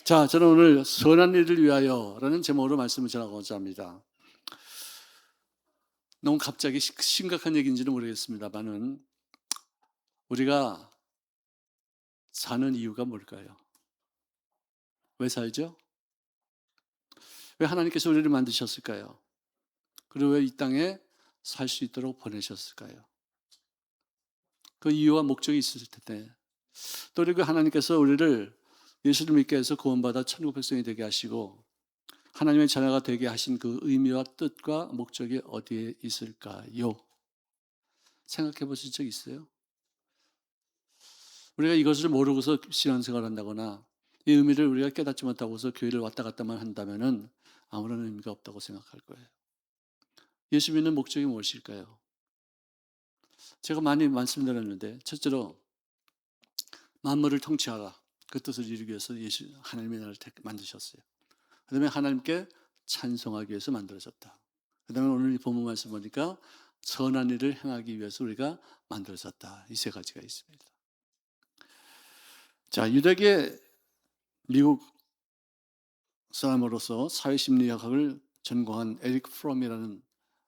자, 저는 오늘 선한 일을 위하여라는 제목으로 말씀을 전하고자 합니다. 너무 갑자기 심각한 얘기인지는 모르겠습니다만은 우리가 사는 이유가 뭘까요? 왜 살죠? 왜 하나님께서 우리를 만드셨을까요? 그리고 왜 이 땅에 살 수 있도록 보내셨을까요? 그 이유와 목적이 있을 텐데 또 그리고 하나님께서 우리를 예수를 믿게 해서 구원받아 천국 백성이 되게 하시고 하나님의 자녀가 되게 하신 그 의미와 뜻과 목적이 어디에 있을까요? 생각해 보신 적 있어요? 우리가 이것을 모르고서 신앙생활을 한다거나 이 의미를 우리가 깨닫지 못하고서 교회를 왔다 갔다만 한다면은 아무런 의미가 없다고 생각할 거예요. 예수 믿는 목적이 무엇일까요? 제가 많이 말씀드렸는데 첫째로 만물을 통치하라. 그 뜻을 이루기 위해서 하나님의 나라를 만드셨어요. 그다음에 하나님께 찬송하기 위해서 만들어졌다. 그다음에 오늘 이 본문 말씀 보니까 선한 일을 행하기 위해서 우리가 만들어졌다. 이 세 가지가 있습니다. 자, 유대계 미국 사람으로서 사회심리학을 전공한 에릭 프롬이라는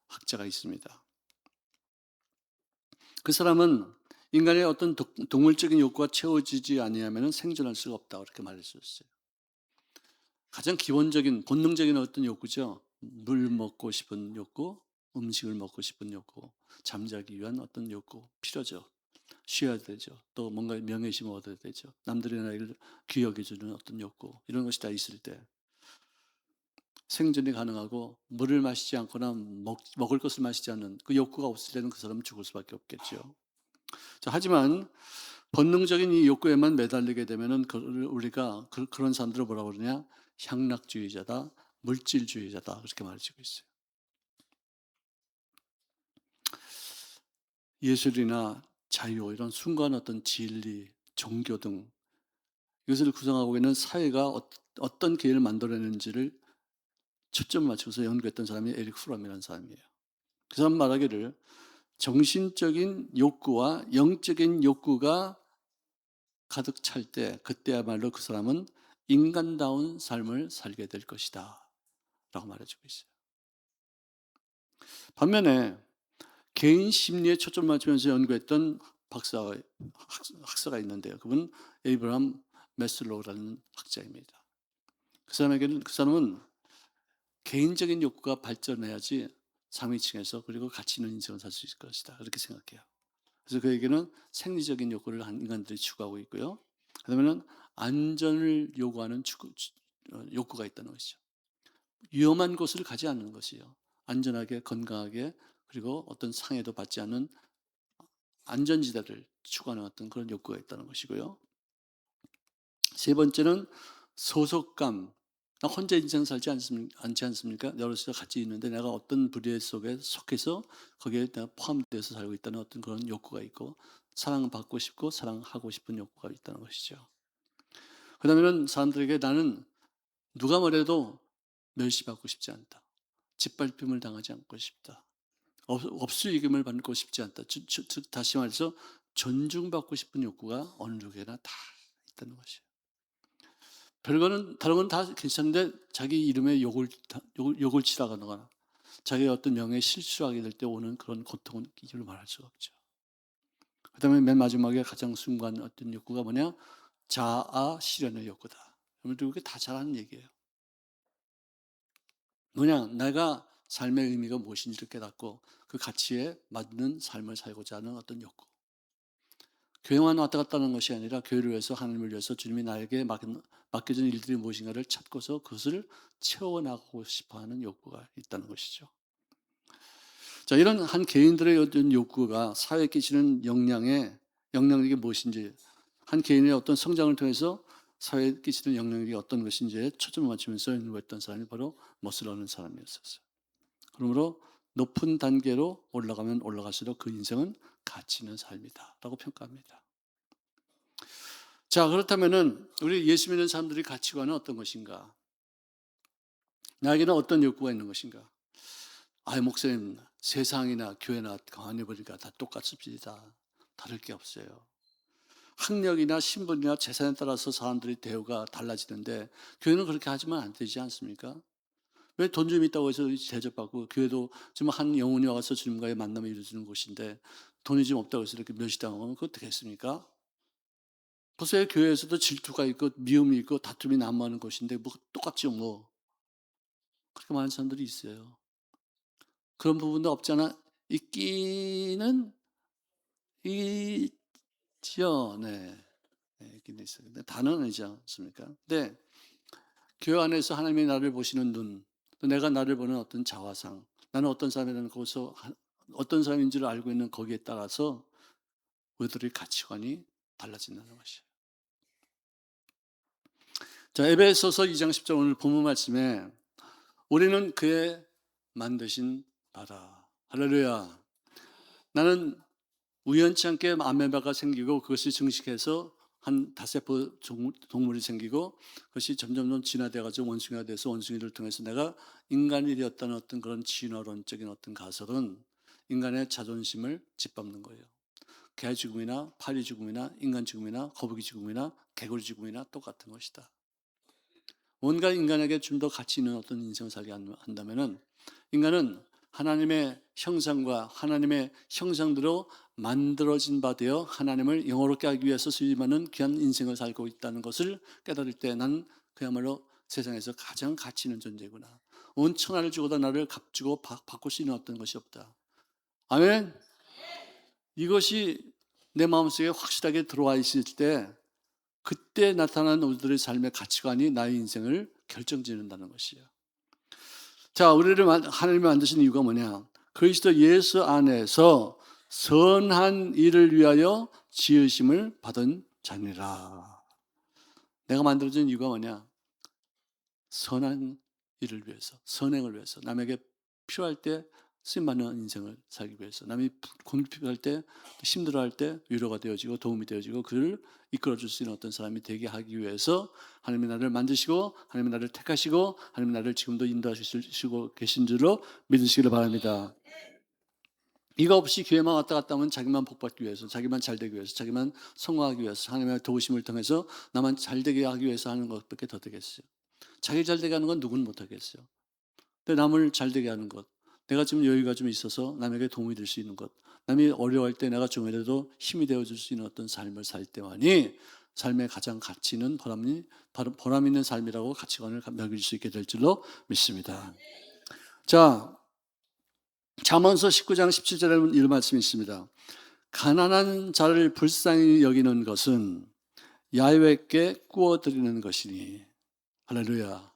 학자가 있습니다. 그 사람은 인간의 어떤 동물적인 욕구가 채워지지 아니하면 생존할 수가 없다 그렇게 말했었어요. 가장 기본적인 본능적인 어떤 욕구죠. 물 먹고 싶은 욕구, 음식을 먹고 싶은 욕구, 잠자기 위한 어떤 욕구, 필요죠. 쉬어야 되죠. 또 뭔가 명예심을 얻어야 되죠. 남들의 나이를 귀여겨주는 어떤 욕구, 이런 것이 다 있을 때 생존이 가능하고 물을 마시지 않거나 먹을 것을 마시지 않는 그 욕구가 없을 때는 그 사람은 죽을 수밖에 없겠죠. 자, 하지만 본능적인 이 욕구에만 매달리게 되면은 우리가 그런 사람들을 뭐라고 그러냐? 향락주의자다, 물질주의자다 그렇게 말해주고 있어요. 예술이나 자유 이런 순간 어떤 진리, 종교 등 이것을 구성하고 있는 사회가 어떤 계획을 만들어내는지를 초점을 맞춰서 연구했던 사람이 에릭 프롬이라는 사람이에요. 그 사람 말하기를 정신적인 욕구와 영적인 욕구가 가득 찰 때 그때야말로 그 사람은 인간다운 삶을 살게 될 것이다 라고 말해주고 있어요. 반면에 개인 심리에 초점을 맞추면서 연구했던 학사가 있는데요. 그분은 에이브라함 메슬로우라는 학자입니다. 그 사람은 개인적인 욕구가 발전해야지 상위층에서 그리고 가치 있는 인생을 살 수 있을 것이다 그렇게 생각해요. 그래서 그에게는 생리적인 욕구를 인간들이 추구하고 있고요. 그다음에는 안전을 요구하는 욕구가 있다는 것이죠. 위험한 곳을 가지 않는 것이요. 안전하게 건강하게 그리고 어떤 상해도 받지 않는 안전지대를 추구하는 어떤 그런 욕구가 있다는 것이고요. 세 번째는 소속감. 나 혼자 인생 살지 않지 않습니까? 여럿이서 같이 있는데 내가 어떤 부대 속에 속해서 거기에 내가 포함되어서 살고 있다는 어떤 그런 욕구가 있고 사랑받고 싶고 사랑하고 싶은 욕구가 있다는 것이죠. 그다음에는 사람들에게 나는 누가 뭐래도 멸시받고 싶지 않다. 짓밟힘을 당하지 않고 싶다. 업수이김을 받고 싶지 않다. 즉 다시 말해서 존중받고 싶은 욕구가 어느 누구에나 다 있다는 것이에요. 별거는 다른 건 다 괜찮은데 자기 이름에 욕을 치다가거나 자기의 어떤 명예에 실수하게 될 때 오는 그런 고통은 이유로 말할 수가 없죠. 그다음에 맨 마지막에 가장 순간 어떤 욕구가 뭐냐? 자아 실현의 욕구다. 여러분들 그게 다 잘하는 얘기예요. 뭐냐? 내가 삶의 의미가 무엇인지를 깨닫고 그 가치에 맞는 삶을 살고자 하는 어떤 욕구. 교회만 왔다 갔다 하는 것이 아니라 교회를 위해서 하나님을 위해서 주님이 나에게 맡겨진 일들이 무엇인가를 찾고서 그것을 채워나가고 싶어하는 욕구가 있다는 것이죠. 자, 이런 한 개인들의 어떤 욕구가 사회에 끼치는 영향력이 무엇인지, 한 개인의 어떤 성장을 통해서 사회에 끼치는 영향력이 어떤 것인지에 초점을 맞추면서 연구했던 사람이 바로 머슬러는 사람이었었어요. 그러므로 높은 단계로 올라가면 올라갈수록 그 인생은 가치 있는 삶이다라고 평가합니다. 자, 그렇다면은 우리 예수 믿는 사람들의 가치관은 어떤 것인가? 나에게는 어떤 욕구가 있는 것인가? 아, 목사님, 세상이나 교회나 가만히 보니까 다 똑같습니다. 다를 게 없어요. 학력이나 신분이나 재산에 따라서 사람들이 대우가 달라지는데 교회는 그렇게 하지만 안 되지 않습니까? 왜 돈 좀 있다고 해서 대접받고, 교회도 지금 한 영혼이 와서 주님과의 만남을 이루어지는 곳인데 돈이 좀 없다고 해서 이렇게 멸시당하면 그거 되겠습니까? 보세요. 교회에서도 질투가 있고 미움이 있고 다툼이 난무하는 곳인데 뭐 똑같죠 뭐. 그렇게 많은 사람들이 있어요. 그런 부분도 없잖아 있기는 있죠. 네. 네, 있긴 있어요. 근데 다는 아니지 않습니까? 근데 교회 안에서 하나님이 나를 보시는 눈, 또 내가 나를 보는 어떤 자화상, 나는 어떤 사람이라는 거기서 어떤 사람인 줄 알고 있는 거기에 따라서 우리들의 가치관이 달라진다는 것이에요. 자, 에베소서 2장 10절 오늘 본문 말씀에 우리는 그의 만드신 바라. 할렐루야. 나는 우연치 않게 아메바가 생기고 그것이 증식해서 한 다세포 동물이 생기고 그것이 점점 진화돼가지고 원숭이가 돼서 원숭이를 통해서 내가 인간이 되었다는 어떤 그런 진화론적인 어떤 가설은 인간의 자존심을 짓밟는 거예요. 개 죽음이나 파리 죽음이나 인간 죽음이나 거북이 죽음이나 개구리 죽음이나 똑같은 것이다. 뭔가 인간에게 좀 더 가치 있는 어떤 인생을 살게 한다면은 인간은 하나님의 형상과 하나님의 형상대로 만들어진 바 되어 하나님을 영화롭게 하기 위해서 수임하는 귀한 인생을 살고 있다는 것을 깨달을 때 난 그야말로 세상에서 가장 가치 있는 존재구나. 온 천하를 주고도 나를 값주고 바꿀 수 있는 어떤 것이 없다. 아멘. 이것이 내 마음속에 확실하게 들어와 있을 때 그때 나타난 우리들의 삶의 가치관이 나의 인생을 결정짓는다는 것이에요. 자, 우리를 하나님이 만드신 이유가 뭐냐? 그리스도 예수 안에서 선한 일을 위하여 지으심을 받은 자니라. 내가 만들어진 이유가 뭐냐? 선한 일을 위해서, 선행을 위해서, 남에게 필요할 때 쓰임받는 인생을 살기 위해서, 남이 고민할 때, 힘들어할 때 위로가 되어지고 도움이 되어지고 그를 이끌어줄 수 있는 어떤 사람이 되게 하기 위해서 하나님이 나를 만드시고 하나님이 나를 택하시고 하나님이 나를 지금도 인도하시고 계신 줄로 믿으시기를 바랍니다. 이거 없이 교회만 왔다 갔다 하면 자기만 복받기 위해서, 자기만 잘되기 위해서, 자기만 성공하기 위해서, 하나님의 도우심을 통해서 나만 잘되게 하기 위해서 하는 것밖에 더 되겠어요. 자기 잘되게 하는 건 누구는 못하겠어요. 근데 남을 잘되게 하는 것, 내가 지금 여유가 좀 있어서 남에게 도움이 될 수 있는 것, 남이 어려워할 때 내가 좀이라도 힘이 되어줄 수 있는 어떤 삶을 살 때만이 삶의 가장 가치 있는 보람 있는 삶이라고 가치관을 매길 수 있게 될 줄로 믿습니다. 자, 잠언서 19장 17절에 이런 말씀이 있습니다. 가난한 자를 불쌍히 여기는 것은 야훼께 구워드리는 것이니. 할렐루야.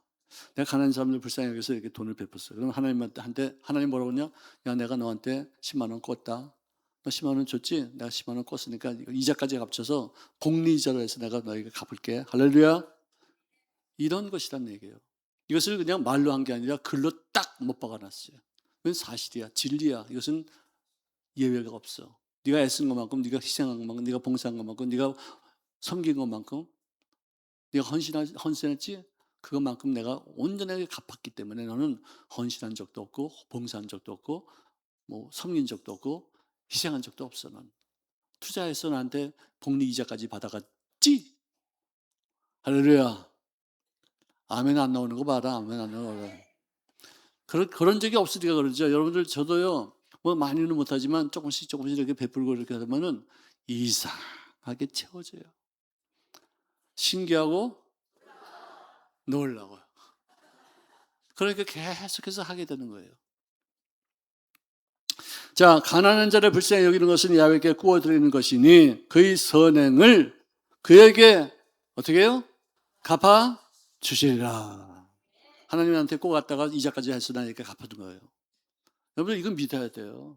내가 가난한 사람들 불쌍히 여기서 이렇게 돈을 베풀었어. 그럼 하나님한테 하나님 뭐라고 하냐? 야, 내가 너한테 10만 원 꿨다. 너 10만 원 줬지? 내가 10만 원 꿨으니까 이자까지 합쳐서 공리이자로 해서 내가 너에게 갚을게. 할렐루야. 이런 것이란 얘기예요. 이것을 그냥 말로 한 게 아니라 글로 딱 못 박아놨어요. 이건 사실이야, 진리야. 이것은 예외가 없어. 네가 애쓴 것만큼, 네가 희생한 것만큼, 네가 봉사한 것만큼, 네가 섬긴 것만큼, 네가 헌신했지? 그것만큼 내가 온전하게 갚았기 때문에 너는 헌신한 적도 없고 봉사한 적도 없고 뭐 섬긴 적도 없고 희생한 적도 없어. 넌 투자해서 나한테 복리 이자까지 받아갔지? 할렐루야. 아멘 안 나오는 거 봐라. 아멘 안 나오는 거. 그런 적이 없으니까 그러죠. 여러분들 저도요. 뭐 많이는 못하지만 조금씩 이렇게 베풀고 이렇게 하면은 이상하게 채워져요. 신기하고 놀라워요. 그러니까 계속해서 하게 되는 거예요. 자, 가난한 자를 불쌍히 여기는 것은 야훼께 구워드리는 것이니 그의 선행을 그에게 어떻게 해요? 갚아 주시리라. 하나님한테 꼭 갔다가 이자까지 해서 나에게 갚아준 거예요. 여러분 이건 믿어야 돼요.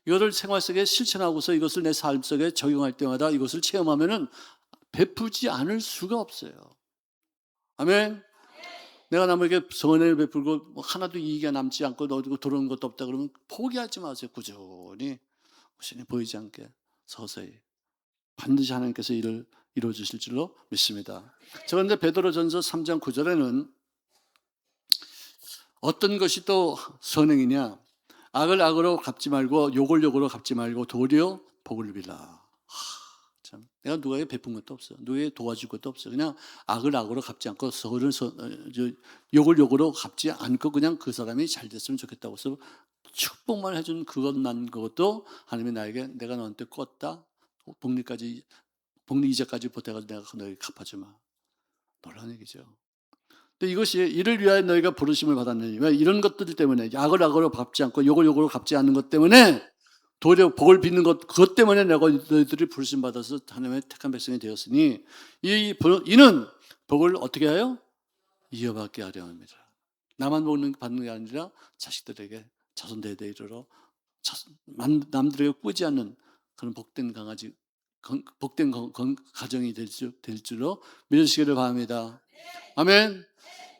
이것을 생활 속에 실천하고서 이것을 내 삶 속에 적용할 때마다 이것을 체험하면은 베푸지 않을 수가 없어요. 아멘. 내가 남에게 선을 베풀고 뭐 하나도 이익이 남지 않고 어디고 들어오는 것도 없다 그러면 포기하지 마세요. 꾸준히 보이지 않게 서서히 반드시 하나님께서 일을 이루어 주실 줄로 믿습니다. 자, 그런데 베드로전서 3장 9절에는 어떤 것이 또 선행이냐? 악을 악으로 갚지 말고 욕을 욕으로 갚지 말고 도리어 복을 빌라. 참. 내가 누구에게 베푼 것도 없어. 누구에게 도와줄 것도 없어. 그냥 악을 악으로 갚지 않고 욕을 욕으로 갚지 않고 그냥 그 사람이 잘 됐으면 좋겠다고 해서 축복만 해준 그것도 하나님이 나에게 내가 너한테 꿨다. 복리 이자까지 보태가지고 내가 너에게 갚아주마. 놀라운 얘기죠. 근데 이것이 이를 위하여 너희가 부르심을 받았느니 왜 이런 것들 때문에 악을 악으로 갚지 않고 욕을 욕으로 갚지 않는 것 때문에 도리어 복을 빚는 그것 때문에 내가 너희들이 부르심 받아서 하나님의 택한 백성이 되었으니 이는 복을 어떻게 하여 이어받게 하려 합니다. 나만 받는 게 아니라 자식들에게 자손 대대에 이르러 남들에게 꾸지 않는 그런 복된 가정이 될 줄로 믿으시기를 바랍니다. 아멘.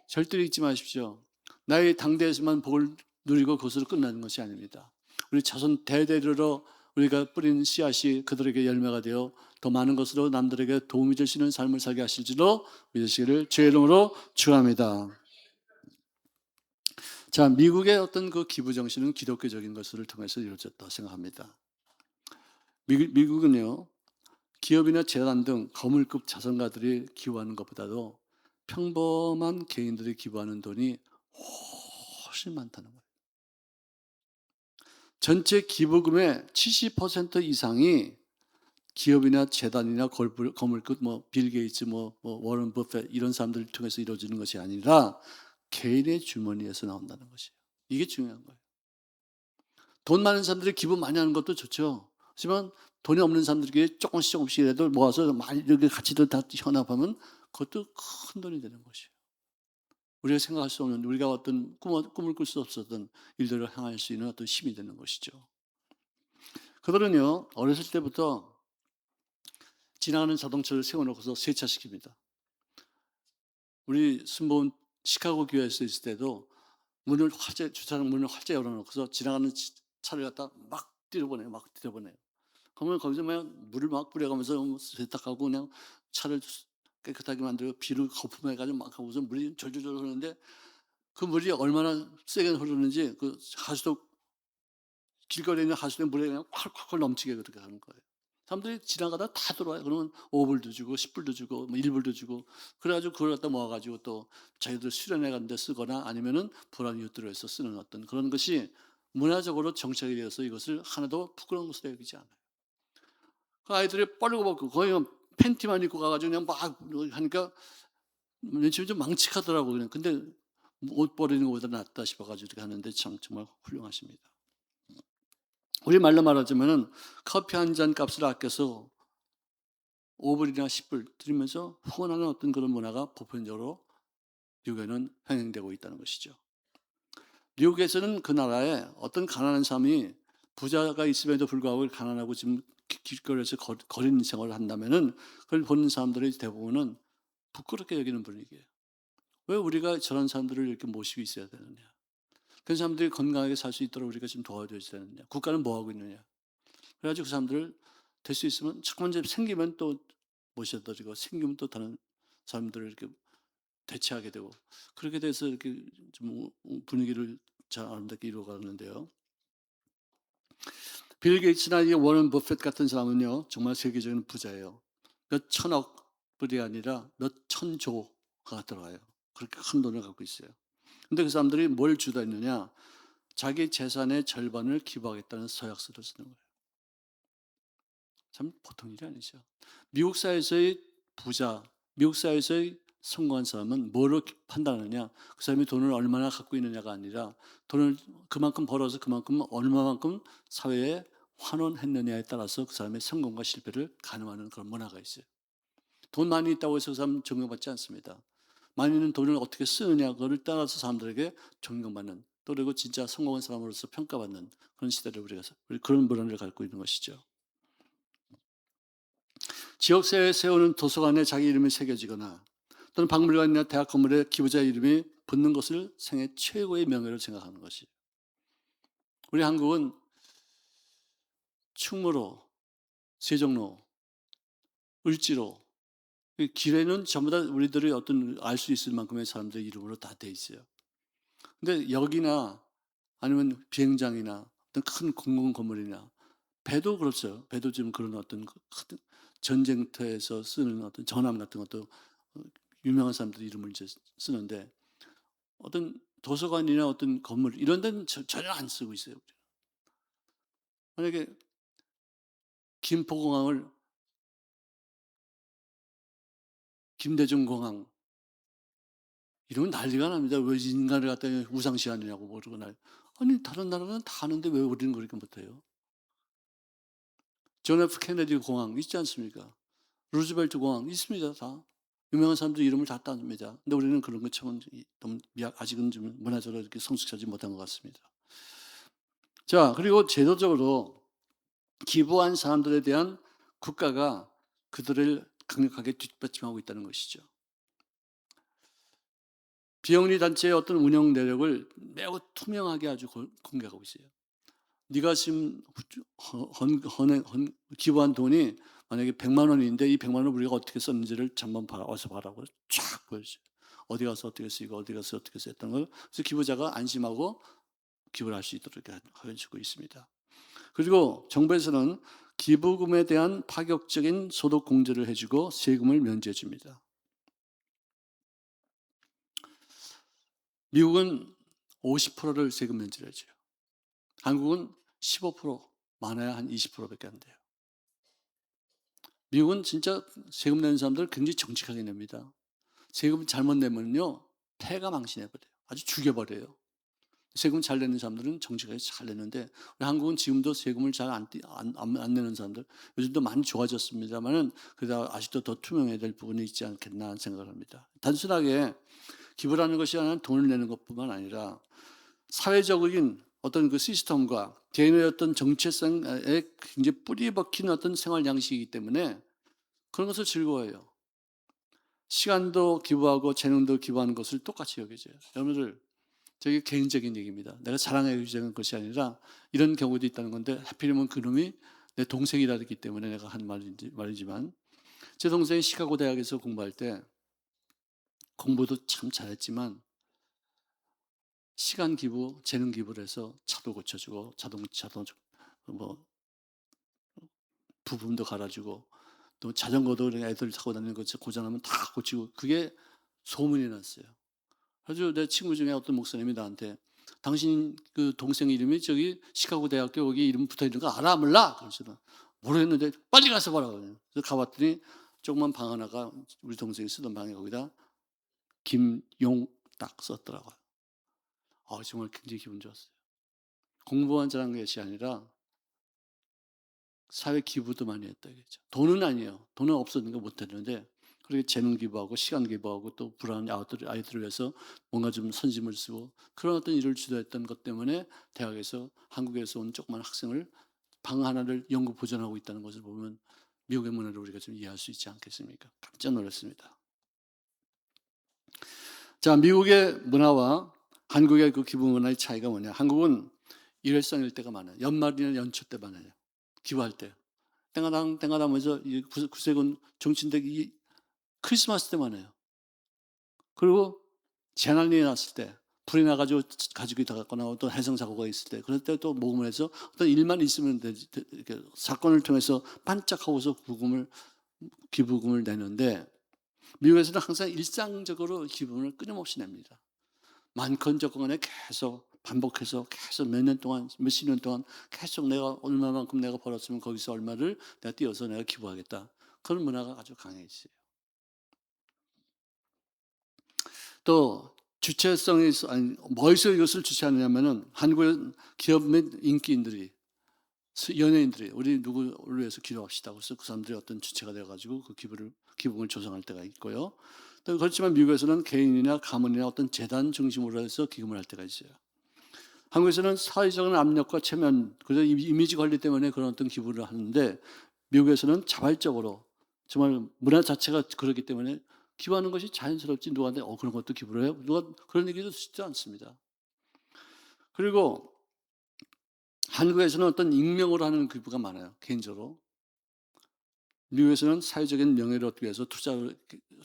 절대 잊지 마십시오. 나의 당대에서만 복을 누리고 그것으로 끝나는 것이 아닙니다. 우리 자손 대대로 우리가 뿌린 씨앗이 그들에게 열매가 되어 더 많은 것으로 남들에게 도움이 될 수 있는 삶을 살게 하실 줄로 믿으시기를 주의 이름으로 축원합니다. 자, 미국의 어떤 그 기부 정신은 기독교적인 것을 통해서 이루어졌다 생각합니다. 미국은요, 기업이나 재단 등 거물급 자선가들이 기부하는 것보다도 평범한 개인들이 기부하는 돈이 훨씬 많다는 거예요. 전체 기부금의 70% 이상이 기업이나 재단이나 거물급 빌 게이츠 워런 버핏 이런 사람들을 통해서 이루어지는 것이 아니라 개인의 주머니에서 나온다는 것이에요. 이게 중요한 거예요. 돈 많은 사람들이 기부 많이 하는 것도 좋죠. 하지만 돈이 없는 사람들에게 조금씩이라도 모아서 많이 이렇게 같이 다 현합하면 그것도 큰 돈이 되는 것이에요. 우리가 생각할 수 없는, 우리가 어떤 꿈을 꿀 수 없었던 일들을 향할 수 있는 어떤 힘이 되는 것이죠. 그들은요, 어렸을 때부터 지나가는 자동차를 세워놓고서 세차시킵니다. 우리 순복음 시카고 교회에서 있을 때도 주차장 문을 활짝 열어놓고서 지나가는 차를 갖다 막 들여보내요. 그러면 거기서 물을 막 뿌려가면서 세탁하고 그냥 차를 깨끗하게 만들고 비를 거품해가지고 막 하고서 물이 절절절 흐르는데 그 물이 얼마나 세게 흐르는지 그 길거리에 있는 하수도 물에 그냥 콸콸콸 넘치게 그렇게 하는 거예요. 사람들이 지나가다 다 들어와요. 그러면 5불도 주고 10불도 주고 1불도 주고 그래가지고 그걸 갖다 모아가지고 또 자기들 수련회 가는 데 쓰거나 아니면은 불안 이웃들을 위해서 쓰는 어떤 그런 것이 문화적으로 정착이 되어서 이것을 하나도 부끄러운 것으로 여기지 않아요. 그 아이들이 뻘고 벗고 거의 팬티만 입고 가가지고 그냥 막 하니까 맨 처음에 좀 망측하더라고 그냥. 근데 옷 버리는 것보다 낫다 싶어가지고 이렇게 하는데 정말 훌륭하십니다. 우리 말로 말하자면은 커피 한 잔 값을 아껴서 5불이나 10불 드리면서 후원하는 어떤 그런 문화가 보편적으로 미국에는 행행되고 있다는 것이죠. 미국에서는 그 나라에 어떤 가난한 사람이 부자가 있음에도 불구하고 가난하고 지금 길거리에서 거린 생활을 한다면은 그걸 보는 사람들의 대부분은 부끄럽게 여기는 분위기예요. 왜 우리가 저런 사람들을 이렇게 모시고 있어야 되느냐? 그 사람들이 건강하게 살 수 있도록 우리가 지금 도와줘야 되느냐? 국가는 뭐 하고 있느냐? 그래가지고 그 사람들을 될 수 있으면 자꾸만 이제 생기면 또 모셔드리고 생기면 또 다른 사람들을 이렇게 대체하게 되고 그렇게 돼서 이렇게 좀 분위기를 잘 아름답게 이루어가는데요. 빌 게이츠나 이 워런 버핏 같은 사람은요 정말 세계적인 부자예요. 몇 천억 불이 아니라 몇 천조가 들어가요. 그렇게 큰 돈을 갖고 있어요. 근데 그 사람들이 뭘 주다 했느냐? 자기 재산의 절반을 기부하겠다는 서약서를 쓰는 거예요. 참 보통 일이 아니죠. 미국 사회에서의 부자, 미국 사회에서의 성공한 사람은 뭐로 판단하느냐? 그 사람이 돈을 얼마나 갖고 있느냐가 아니라 돈을 그만큼 벌어서 그만큼 얼마만큼 사회에 환원했느냐에 따라서 그 사람의 성공과 실패를 가늠하는 그런 문화가 있어요. 돈 많이 있다고 해서 그 사람 존경받지 않습니다. 많이 있는 돈을 어떻게 쓰느냐 그걸 따라서 사람들에게 존경받는 또 그리고 진짜 성공한 사람으로서 평가받는 그런 시대를 우리 그런 문화를 갖고 있는 것이죠. 지역사회에 세우는 도서관에 자기 이름이 새겨지거나 또는 박물관이나 대학 건물에 기부자 이름이 붙는 것을 생애 최고의 명예로 생각하는 것이. 우리 한국은 충무로, 세종로, 을지로 길에는 전부 다 우리들이 어떤 알 수 있을 만큼의 사람들의 이름으로 다 돼 있어요. 근데 역이나 아니면 비행장이나 어떤 큰 공공 건물이나 배도 그렇죠. 배도 지금 그런 어떤 큰 전쟁터에서 쓰는 어떤 전함 같은 것도 유명한 사람들 이름을 이제 쓰는데, 어떤 도서관이나 어떤 건물 이런 데는 전혀 안 쓰고 있어요. 만약에 김포공항을 김대중공항 이러면 난리가 납니다. 왜 인간을 갖다 우상시하느냐고 모르고 아니 다른 나라는 다 하는데 왜 우리는 그렇게 못해요? 존 F 케네디 공항 있지 않습니까? 루즈벨트 공항 있습니다 다. 유명한 사람들 이름을 다 땄습니다. 근데 우리는 그런 것처럼 너무 아직은 좀 문화적으로 이렇게 성숙하지 못한 것 같습니다. 자, 그리고 제도적으로 기부한 사람들에 대한 국가가 그들을 강력하게 뒷받침하고 있다는 것이죠. 비영리 단체의 어떤 운영 내력을 매우 투명하게 아주 공개하고 있어요. 네가 지금 기부한 돈이 만약에 100만 원인데 이 100만 원을 우리가 어떻게 썼는지를 잠깐 와서 봐라고 쫙 보여줘요. 어디 가서 어떻게 쓰이고 어디 가서 어떻게 썼던 걸. 그래서 기부자가 안심하고 기부를 할 수 있도록 해주고 있습니다. 그리고 정부에서는 기부금에 대한 파격적인 소득 공제를 해주고 세금을 면제해 줍니다. 미국은 50%를 세금 면제를 해줘요. 한국은 15%, 많아야 한 20%밖에 안 돼요. 미국은 진짜 세금 내는 사람들 굉장히 정직하게 냅니다. 세금 잘못 내면요, 폐가 망신해버려요. 아주 죽여버려요. 세금 잘 내는 사람들은 정직하게 잘 내는데, 우리 한국은 지금도 세금을 잘 안 내는 사람들, 요즘도 많이 좋아졌습니다만은, 그래도 아직도 더 투명해야 될 부분이 있지 않겠나 생각을 합니다. 단순하게 기부라는 것이 아니라 돈을 내는 것뿐만 아니라 사회적인 어떤 그 시스템과 개인의 어떤 정체성에 굉장히 뿌리 박힌 어떤 생활 양식이기 때문에 그런 것을 즐거워해요. 시간도 기부하고 재능도 기부하는 것을 똑같이 여겨져요. 여러분들, 저게 개인적인 얘기입니다. 내가 자랑하기 위한 것이 아니라 이런 경우도 있다는 건데, 하필이면 그놈이 내 동생이라기 때문에 내가 한 말이지만, 제 동생이 시카고 대학에서 공부할 때 공부도 참 잘했지만 시간 기부, 재능 기부를 해서 차도 고쳐주고 자동 뭐 부품도 갈아주고 또 자전거도 애들 타고 다니는 거 고장나면 다 고치고, 그게 소문이 났어요. 아주 내 친구 중에 어떤 목사님이 나한테 당신 그 동생 이름이 저기 시카고 대학교 여기 이름 붙어 있는 거 알아 몰라? 그래서 모르겠는데 빨리 가서 봐라. 그래서 가봤더니 조그만 방 하나가 우리 동생이 쓰던 방에 거기다 김용 딱 썼더라고요. 정말 굉장히 기분 좋았어요. 공부만 잘한 것이 아니라 사회 기부도 많이 했다 이거죠. 돈은 아니에요. 돈은 없었는데 못했는데, 그렇게 재능 기부하고 시간 기부하고 또 불안한 아이들을 위해서 뭔가 좀 선심을 쓰고 그런 어떤 일을 주도했던 것 때문에 대학에서 한국에서 온 조그만 학생을 방 하나를 연구 보존하고 있다는 것을 보면 미국의 문화를 우리가 좀 이해할 수 있지 않겠습니까? 깜짝 놀랐습니다. 자, 미국의 문화와 한국의 그 기부 문화의 차이가 뭐냐? 한국은 일회성일 때가 많아요. 연말이나 연초 때 많아요. 기부할 때. 땡가당 땡가당 하면서 구세군 정치인들 크리스마스 때만 해요. 그리고 재난이 났을 때, 불이 나가지고 가족이 다 갔거나 또 해성사고가 있을 때, 그럴 때 또 모금을 해서 어떤 일만 있으면 이렇게 사건을 통해서 반짝하고서 기부금을 내는데, 미국에서는 항상 일상적으로 기부금을 끊임없이 냅니다. 많건 적건에 계속 반복해서 계속 몇 년 동안, 몇십 년 동안 계속 내가 얼마만큼 내가 벌었으면 거기서 얼마를 내가 띄어서 내가 기부하겠다. 그런 문화가 아주 강해있어요. 또 주체성이 아니 뭐에서 이것을 주체하느냐면은 한국의 기업 및 인기인들이, 연예인들이 우리 누구를 위해서 기도합시다. 그래서 그 사람들이 어떤 주체가 되어가지고 그 기부금을 조성할 때가 있고요. 또 그렇지만 미국에서는 개인이나 가문이나 어떤 재단 중심으로 해서 기금을 할 때가 있어요. 한국에서는 사회적인 압력과 체면, 그래서 이미지 관리 때문에 그런 어떤 기부를 하는데, 미국에서는 자발적으로 정말 문화 자체가 그렇기 때문에 기부하는 것이 자연스럽지, 누구한테 그런 것도 기부를 해요? 누가 그런 얘기도 듣지 않습니다. 그리고 한국에서는 어떤 익명으로 하는 기부가 많아요. 개인적으로. 미국에서는 사회적인 명예를 얻기 위해서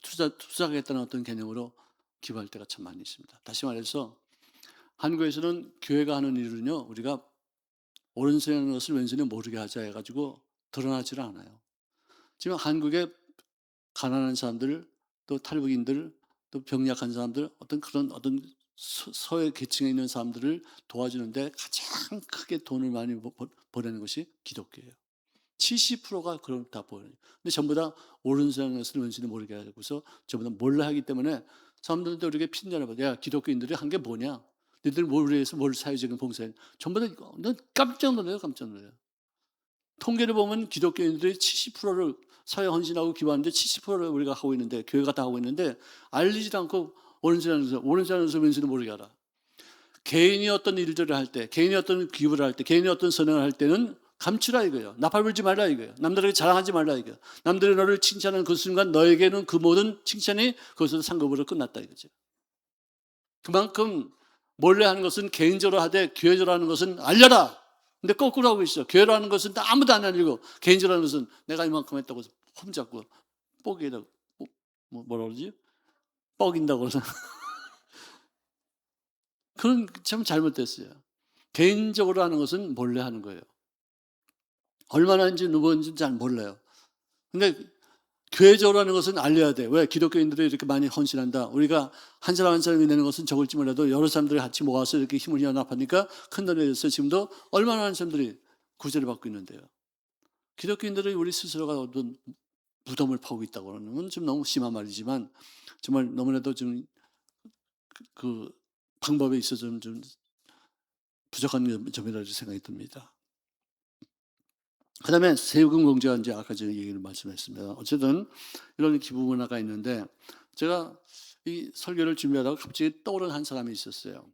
투자하겠다는 어떤 개념으로 기부할 때가 참 많이 있습니다. 다시 말해서 한국에서는 교회가 하는 일은요, 우리가 오른손이라는 것을 왼손에 모르게 하자 해가지고 드러나질 않아요. 지금 한국의 가난한 사람들, 또 탈북인들, 또 병약한 사람들, 어떤 그런 어떤 서해 계층에 있는 사람들을 도와주는데 가장 크게 돈을 많이 보내는 것이 기독교예요. 70%가 그럼 다 보여요. 근데 전부 다 오른손이라는 것을 왼손에 모르게 하고서 전부 다 몰라 하기 때문에 사람들도 이렇게 핀잔을 받아. 야, 기독교인들이 한 게 뭐냐? 너희들 뭘 위해서 뭘 사회적인 봉사해? 전부 다 넌 깜짝 놀라요, 깜짝 놀라요. 통계를 보면 기독교인들이 70%를 사회 헌신하고 기부하는데 70%를 우리가 하고 있는데, 교회가 다 하고 있는데 알리지도 않고 오른손이라는 것을 왼손에 모르게 하라. 개인이 어떤 일들을 할 때, 개인이 어떤 기부를 할 때, 개인이 어떤 선행을 할 때는 감추라 이거예요. 나팔 불지 말라 이거예요. 남들에게 자랑하지 말라 이거예요. 남들이 너를 칭찬하는 그 순간 너에게는 그 모든 칭찬이 그것으로 상급으로 끝났다 이거죠. 그만큼 몰래 하는 것은 개인적으로 하되 교회적으로 하는 것은 알려라. 근데 거꾸로 하고 있어. 교회로 하는 것은 아무도 안 알리고, 개인적으로 하는 것은 내가 이만큼 했다고 해서 폼잡고 뻑이라고, 뭐라 그러지? 뻑인다고 그러잖아. 그건 참 잘못됐어요. 개인적으로 하는 것은 몰래 하는 거예요. 얼마나 하는지 누구인지 잘 몰라요. 근데 교회적으로 하는 것은 알려야 돼. 왜? 기독교인들이 이렇게 많이 헌신한다. 우리가 한 사람 한 사람이 내는 것은 적을지 몰라도 여러 사람들이 같이 모아서 이렇게 힘을 연합하니까 큰 돈이 돼서 지금도 얼마나 많은 사람들이 구제를 받고 있는데요. 기독교인들이 우리 스스로가 어떤 무덤을 파고 있다고 하는 건 좀 너무 심한 말이지만 정말 너무나도 좀 그 방법에 있어서 좀 부족한 점이라고 생각이 듭니다. 그 다음에 세금 공제가 이제 아까 제가 얘기를 말씀했습니다. 어쨌든 이런 기부 문화가 있는데 제가 이 설교를 준비하다가 갑자기 떠오른 한 사람이 있었어요.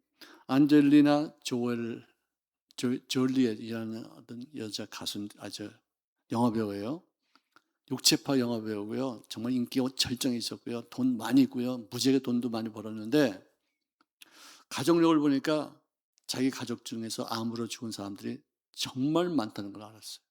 안젤리나 졸리엣이라는 어떤 여자 가수, 아주 영화배우예요. 육체파 영화배우고요. 정말 인기가 절정에 있었고요. 돈 많이 있고요. 무지하게 돈도 많이 벌었는데 가족력을 보니까 자기 가족 중에서 암으로 죽은 사람들이 정말 많다는 걸 알았어요.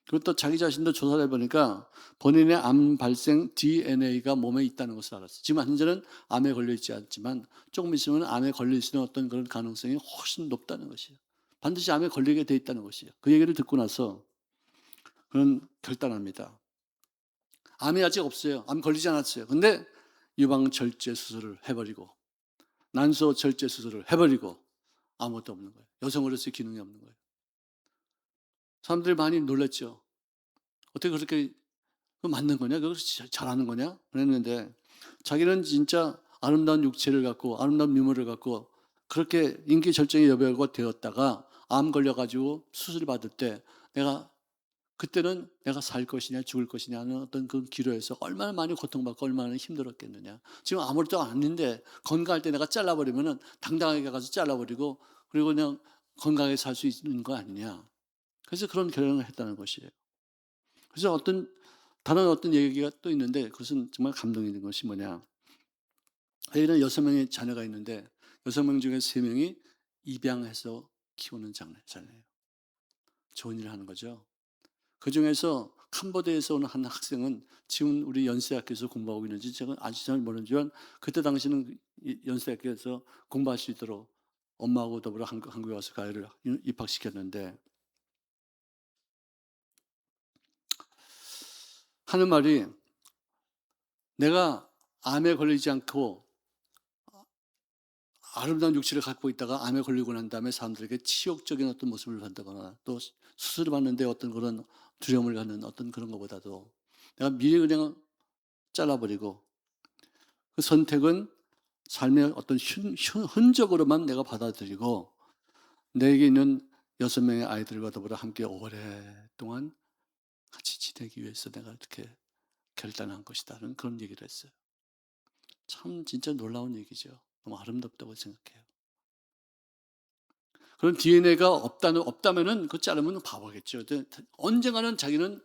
그리고 또 자기 자신도 조사를 해보니까 본인의 암 발생 DNA가 몸에 있다는 것을 알았어요. 지금 현재는 암에 걸려있지 않지만 조금 있으면 암에 걸릴 수 있는 어떤 그런 가능성이 훨씬 높다는 것이에요. 반드시 암에 걸리게 돼 있다는 것이에요. 그 얘기를 듣고 나서 그는 결단합니다. 암이 아직 없어요. 암 걸리지 않았어요. 근데 유방절제 수술을 해버리고 난소 절제 수술을 해버리고 아무것도 없는 거예요. 여성으로서의 기능이 없는 거예요. 사람들이 많이 놀랐죠. 어떻게 그렇게 맞는 거냐? 그걸 잘하는 거냐? 그랬는데 자기는 진짜 아름다운 육체를 갖고 아름다운 미모를 갖고 그렇게 인기 절정의 여배우가 되었다가 암 걸려가지고 수술 받을 때 그때는 내가 살 것이냐 죽을 것이냐 하는 어떤 그 기로에서 얼마나 많이 고통받고 얼마나 힘들었겠느냐. 지금 아무것도 아닌데 건강할 때 내가 잘라버리면은 당당하게 가서 잘라버리고 그리고 그냥 건강하게 살 수 있는 거 아니냐. 그래서 그런 결정을 했다는 것이에요. 그래서 다른 어떤 얘기가 또 있는데 그것은 정말 감동이 있는 것이 뭐냐. 애는 6명의 자녀가 있는데 6명 중에 3명이 입양해서 키우는 자녀예요. 좋은 일을 하는 거죠. 그 중에서 캄보디아에서 온 한 학생은 지금 우리 연세학교에서 공부하고 있는지 제가 아직 잘 모르지만 그때 당시는 연세학교에서 공부할 수 있도록 엄마하고 더불어 한국에 와서 가해를 입학시켰는데 하는 말이 내가 암에 걸리지 않고 아름다운 육체를 갖고 있다가 암에 걸리고 난 다음에 사람들에게 치욕적인 어떤 모습을 본다거나 또 수술을 받는데 어떤 그런 두려움을 갖는 어떤 그런 것보다도 내가 미리 그냥 잘라버리고 그 선택은 삶의 어떤 흔적으로만 내가 받아들이고 내게 있는 6명의 아이들과 더불어 함께 오랫동안 같이 지내기 위해서 내가 이렇게 결단한 것이다는 그런 얘기를 했어요. 참 진짜 놀라운 얘기죠. 너무 아름답다고 생각해요. 그런 DNA가 없다면은 그 자르면 바보겠죠. 언젠가는 자기는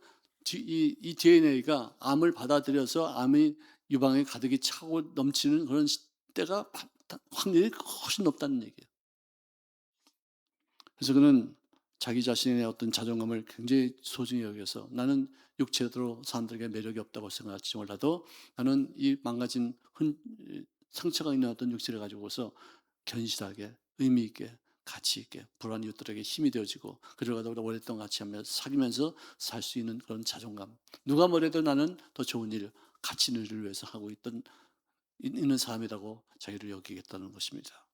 이 DNA가 암을 받아들여서 암이 유방에 가득히 차고 넘치는 그런 때가 확률이 훨씬 높다는 얘기예요. 그래서 그는 자기 자신의 어떤 자존감을 굉장히 소중히 여겨서 나는 육체로 사람들에게 매력이 없다고 생각할지 몰라도 나는 이 망가진 상처가 있는 어떤 육체를 가지고서 견실하게 의미 있게 가치 있게 불우한 이웃들에게 힘이 되어지고 그들과 오랫동안 같이 하면서 사귀면서 살 수 있는 그런 자존감. 누가 뭐래도 나는 더 좋은 일, 가치 있는 일을 위해서 하고 있는 사람이라고 자기를 여기겠다는 것입니다.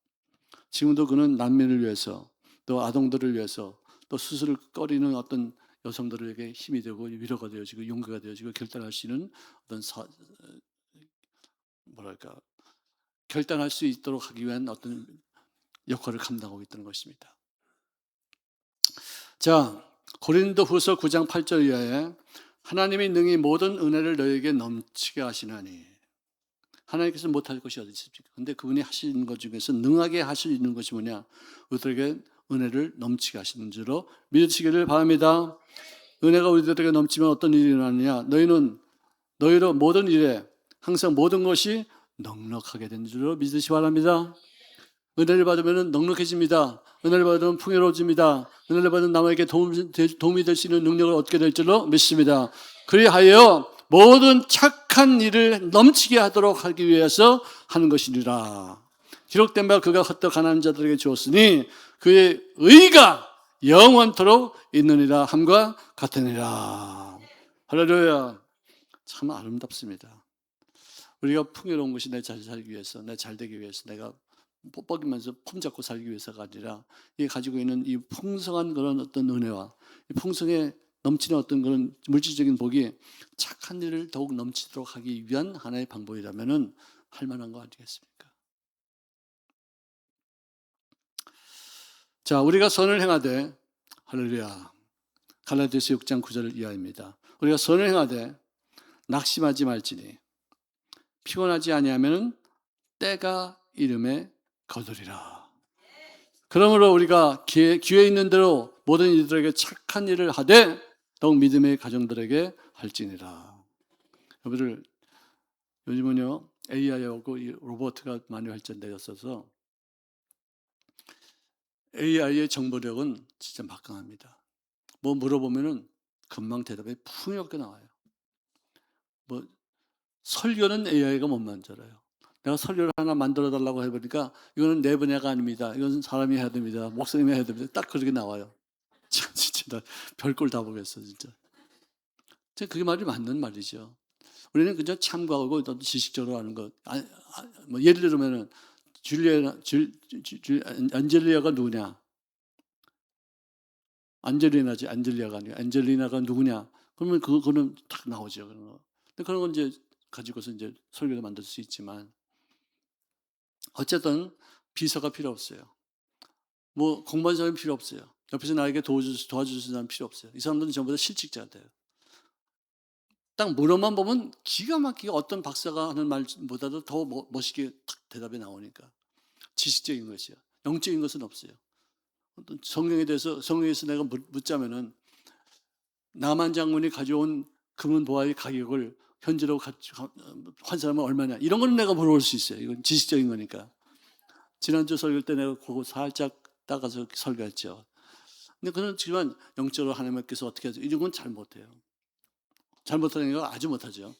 지금도 그는 난민을 위해서 또 아동들을 위해서 또 수술을 꺼리는 어떤 여성들에게 힘이 되고 위로가 되어지고 용기가 되어지고 결단할 수 있는 어떤 뭐랄까 결단할 수 있도록 하기 위한 어떤 역할을 감당하고 있다는 것입니다. 자, 고린도후서 9장 8절 이하에 하나님이 능히 모든 은혜를 너에게 넘치게 하시나니 하나님께서 못할 것이 어디 있습니까? 근데 그분이 하시는 것 중에서 능하게 하실 수 있는 것이 뭐냐? 우리들에게 은혜를 넘치게 하시는 줄로 믿으시기를 바랍니다. 은혜가 우리들에게 넘치면 어떤 일이 일어나느냐? 너희로 모든 일에 항상 모든 것이 넉넉하게 된 줄로 믿으시기 바랍니다. 은혜를 받으면 넉넉해집니다. 은혜를 받으면 풍요로워집니다. 은혜를 받으면 남에게 도움이 될 수 있는 능력을 얻게 될 줄로 믿습니다. 그리하여 모든 착한 일을 넘치게 하도록 하기 위해서 하는 것이니라. 기록된 바 그가 헛되어 가난한 자들에게 주었으니 그의 의가 영원토록 있느니라 함과 같으니라. 할렐루야. 참 아름답습니다. 우리가 풍요로운 것이 내 잘 살기 위해서, 내 잘 되기 위해서, 내가 뻑뻑이면서 폼 잡고 살기 위해서가 아니라 이 가지고 있는 이 풍성한 그런 어떤 은혜와 이 풍성에 넘치는 어떤 그런 물질적인 복이 착한 일을 더욱 넘치도록 하기 위한 하나의 방법이라면은 할 만한 거 아니겠습니까? 자, 우리가 선을 행하되 할렐루야. 갈라디아서 6장 9절 이하입니다. 우리가 선을 행하되 낙심하지 말지니 피곤하지 아니하면은 때가 이름에 거두리라. 그러므로 우리가 기회 있는 대로 모든 이들에게 착한 일을 하되 더욱 믿음의 가정들에게 할지니라. 여러분들 요즘은요 AI하고 로봇가 많이 발전되었어서 AI의 정보력은 진짜 막강합니다. 뭐 물어보면은 금방 대답이 풍요롭게 나와요. 뭐 설교는 AI가 못 만들어요. 내가 설교를 하나 만들어 달라고 해보니까 이거는 내 분야가 아닙니다. 이건 사람이 해야 됩니다. 목사님이 해야 됩니다. 딱 그렇게 나와요. 참 진짜 나 별꼴 다 보겠어 진짜. 그게 말이 맞는 말이죠. 우리는 그저 참고하고 또 지식적으로 하는 것. 뭐 예를 들면은 안젤리아가 누구냐? 안젤리나지 안젤리아가 아니고 안젤리나가 누구냐? 그러면 그거는 딱 나오죠 그런 거. 근데 그런 건 이제 가지고서 이제 설교를 만들 수 있지만 어쨌든 비서가 필요 없어요. 뭐 공부하는 사람이 필요 없어요. 옆에서 나에게 도와줄 사람 필요 없어요. 이 사람들은 전부 다 실직자들이에요. 딱 물어만 보면 기가 막히게 어떤 박사가 하는 말보다도 더 멋있게 탁 대답이 나오니까 지식적인 것이요. 영적인 것은 없어요. 어떤 성경에서 내가 묻자면은 나만 장군이 가져온 금은 보화의 가격을 현재로 환산하면 얼마냐 이런 거는 내가 물어볼 수 있어요. 이건 지식적인 거니까. 지난주 설교 때 내가 그거 살짝 따가서 설교했죠. 근데 그렇지만 영적으로 하나님께서 어떻게 하죠? 이런 건 잘 못해요. 잘 못하는 거 아주 못하죠.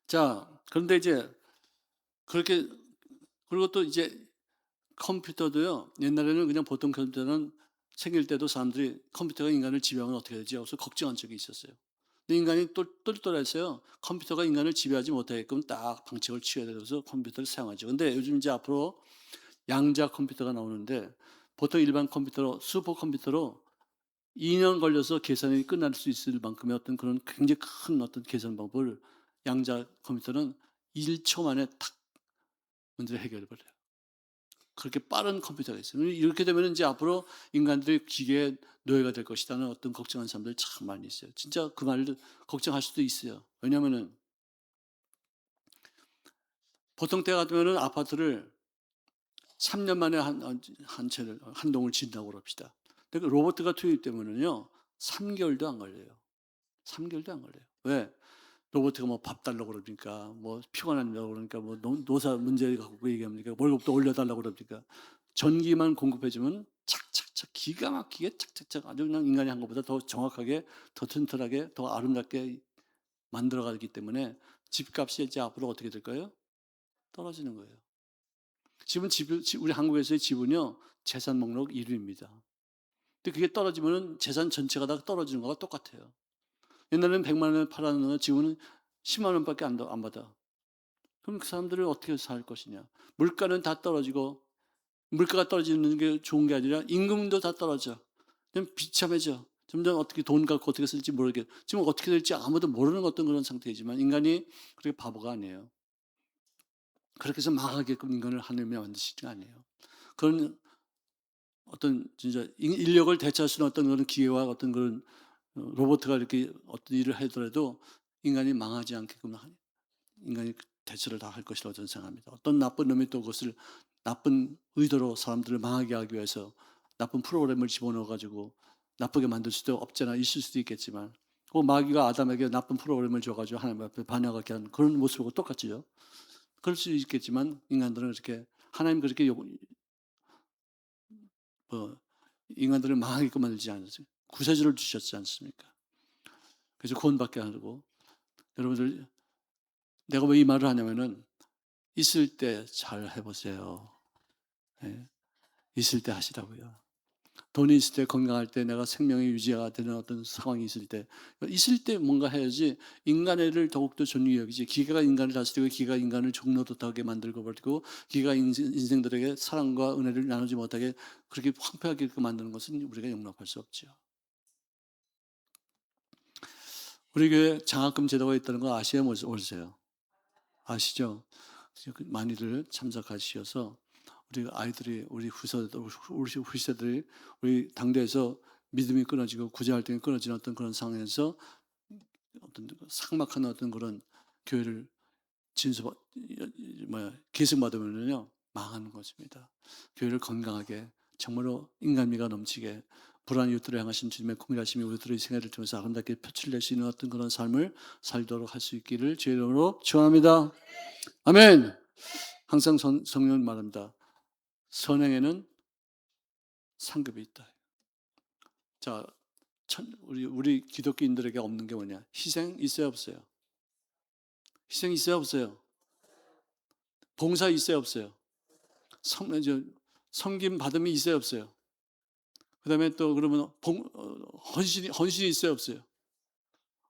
자, 그런데 이제 그렇게 그리고 또 이제 컴퓨터도요. 옛날에는 그냥 보통 컴퓨터는 생길 때도 사람들이 컴퓨터가 인간을 지배하면 어떻게 되지? 하고서 걱정한 적이 있었어요. 근데 인간이 똘똘했어요. 컴퓨터가 인간을 지배하지 못하게끔 딱 방책을 취해야 돼서 컴퓨터를 사용하죠. 근데 요즘 이제 앞으로 양자 컴퓨터가 나오는데 보통 일반 컴퓨터로 슈퍼컴퓨터로 2년 걸려서 계산이 끝날 수 있을 만큼의 어떤 그런 굉장히 큰 어떤 계산 방법을 양자 컴퓨터는 1초 만에 탁 문제를 해결해 버려요. 그렇게 빠른 컴퓨터가 있어요. 이렇게 되면 이제 앞으로 인간들이 기계의 노예가 될 것이라는 어떤 걱정하는 사람들이 참 많이 있어요. 진짜 그 말을 걱정할 수도 있어요. 왜냐하면은 보통 때 같으면은 아파트를 3년 만에 한 동을 짓는다고 그럽시다. 근데 그 로봇가 투입되면은요 3개월도 안 걸려요. 3개월도 안 걸려요. 왜? 로봇가 뭐 밥 달라고 그러니까 뭐 피곤하다고 그러니까 뭐 노사 문제 갖고 얘기합니까? 월급도 올려달라고 그러니까 전기만 공급해주면 착착착 기가 막히게 착착착 아주 그냥 인간이 한 것보다 더 정확하게 더 튼튼하게 더 아름답게 만들어가기 때문에 집값이 이제 앞으로 어떻게 될까요? 떨어지는 거예요. 우리 한국에서의 지분이요, 재산 목록 1위입니다. 근데 그게 떨어지면은 재산 전체가 다 떨어지는 거와 똑같아요. 옛날에는 100만 원을 팔았는데 지금은 10만 원밖에 안 받아. 그럼 그 사람들은 어떻게 살 것이냐? 물가는 다 떨어지고, 물가가 떨어지는 게 좋은 게 아니라 임금도 다 떨어져. 그냥 비참해져. 점점 어떻게 돈 갖고 어떻게 쓸지 모르게, 지금 어떻게 될지 아무도 모르는 어떤 그런 상태이지만 인간이 그렇게 바보가 아니에요. 그렇게 해서 망하게끔 인간을 하나님이 만드시는 게 아니에요. 그런 어떤 진짜 인력을 대체할 수 있는 어떤 그런 기계와 어떤 그런 로봇가 이렇게 어떤 일을 하더라도 인간이 망하지 않게끔 인간이 대처를 다 할 것이라고 저는 생각합니다. 어떤 나쁜 놈이 또 그것을 나쁜 의도로 사람들을 망하게 하기 위해서 나쁜 프로그램을 집어넣어 가지고 나쁘게 만들 수도 없잖아. 있을 수도 있겠지만, 그 마귀가 아담에게 나쁜 프로그램을 줘가지고 하나님 앞에 반역하게 하는 그런 모습하고 똑같지요. 그럴 수 있겠지만 인간들은 그렇게 하나님 그렇게 인간들을 망하게끔 만들지 않으세요. 구세주를 주셨지 않습니까? 그래서 구원받게 하고, 여러분들, 내가 왜 이 말을 하냐면은 있을 때 잘 해보세요. 네. 있을 때 하시라고요. 돈이 있을 때, 건강할 때, 내가 생명이 유지가 되는 어떤 상황이 있을 때 뭔가 해야지 인간애를 더욱더 존귀히 여기지. 기계가 인간을 다스리고 기계가 인간을 종로도하게 만들고 버리고 기계가 인생들에게 사랑과 은혜를 나누지 못하게 그렇게 황폐하게 만드는 것은 우리가 용납할 수 없죠. 우리 교회 장학금 제도가 있다는 거 아시죠? 모르세요? 아시죠? 많이들 참석하셔서 우리 아이들이, 우리 후세들이 우리 당대에서 믿음이 끊어지고 구제활동이 끊어지는 어떤 그런 상황에서 어떤 삭막한 어떤 그런 교회를 계승받으면요 망하는 것입니다. 교회를 건강하게 정말로 인간미가 넘치게 불안한 이웃들을 향하신 주님의 공의하심이 우리들의 생애를 통해서 아름답게 표출될 수 있는 어떤 그런 삶을 살도록 할 수 있기를 주의 이름으로 축원합니다. 아멘. 항상 성령은 말합니다. 선행에는 상급이 있다. 자, 우리 기독교인들에게 없는 게 뭐냐? 희생 있어요, 없어요? 희생 있어요, 없어요? 봉사 있어요, 없어요? 섬김 받음이 있어요, 없어요? 그 다음에 또 그러면 헌신이 있어요, 없어요?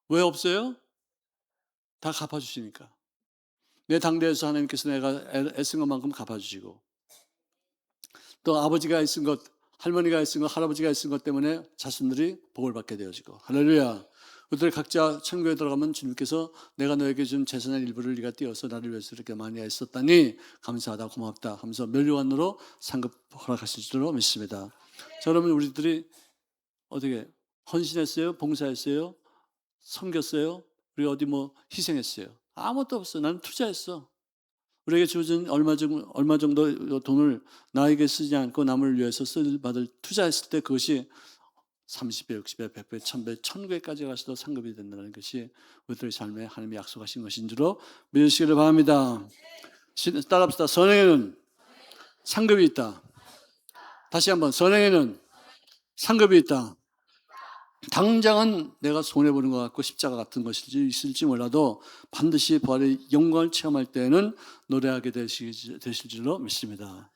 왜 없어요? 다 갚아주시니까. 내 당대에서 하나님께서 내가 애쓴 것만큼 갚아주시고, 또 아버지가 애쓴 것, 할머니가 애쓴 것, 할아버지가 애쓴 것 때문에 자손들이 복을 받게 되어지고, 할렐루야. 그들 각자 천국에 들어가면 주님께서 내가 너에게 준 재산의 일부를 네가 띄어서 나를 위해서 이렇게 많이 애썼다니 감사하다, 고맙다 하면서 면류관으로 상급 허락하실 줄로 믿습니다. 자, 여러분, 우리들이 어떻게 헌신했어요? 봉사했어요? 섬겼어요? 우리 어디 희생했어요? 아무것도 없어. 나는 투자했어. 우리에게 주어진 얼마 정도 돈을 나에게 쓰지 않고 남을 위해서 받을 투자했을 때 그것이 30배, 60배, 100배, 1000배, 1000배까지 가서도 상급이 된다는 것이 우리들의 삶에 하나님이 약속하신 것인 줄로 믿으시기를 바랍니다. 따라합시다. 선행에는 상급이 있다. 다시 한번, 선행에는 상급이 있다. 당장은 내가 손해보는 것 같고 십자가 같은 것이 있을지 몰라도 반드시 부활의 영광을 체험할 때에는 노래하게 되실 줄로 믿습니다.